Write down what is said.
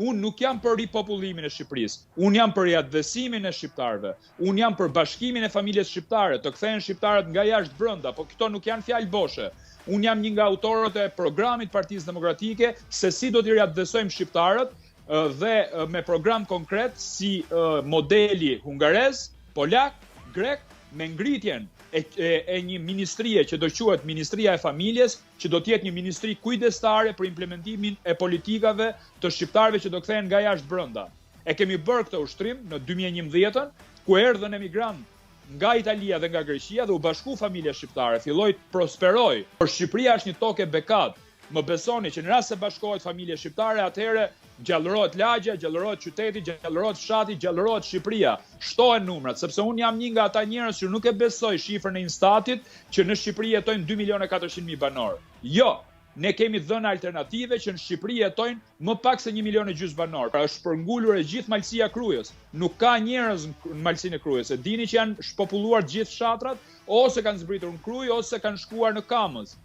Unë nuk jam për ripopullimin e Shqipërisë, unë jam për riatvesimin e shqiptarëve, unë jam për bashkimin e familjes shqiptare, të kthehen shqiptarët nga jashtë brenda, po këto nuk janë fjalë boshe. Unë jam një nga autorët e programit Partisë Demokratike se si do t'i riatvesojmë shqiptarët dhe me program konkret si modeli hungarez, polak, grek, me ngritjen e një ministrie që do quhet Ministria e Familjes, që do t'jetë një ministri kujdestare për implementimin e politikave të shqiptarëve që do kthehen nga jashtë brenda. E kemi bërë këtë ushtrim në 2011, ku erdhën emigrantë nga Italia dhe nga Greqia dhe u bashku familja shqiptare, filloi të prosperoj. Por Shqipëria është një tokë e bekat. Më besoni që në rast se bashkohet familja shqiptare, atëherë gjallërohet lagja, gjallërohet qyteti, gjallërohet fshati, gjallërohet Shqipëria. Shtohen numrat, sepse unë jam një nga ata njerëz që nuk e besoj shifrën e Instatit që në Shqipëri jetojnë 2.400.000 banorë. Jo, ne kemi dhënë alternative që në Shqipëri jetojnë më pak se 1,5 milion banorë. Pra është përngulur e gjithë malësia e Krujës. Nuk ka njerëz në malësinë e Krujës. E dini që janë shpopulluar gjithë fshatrat, ose kanë zbritur në Krujë, ose kanë shkuar në Kamës.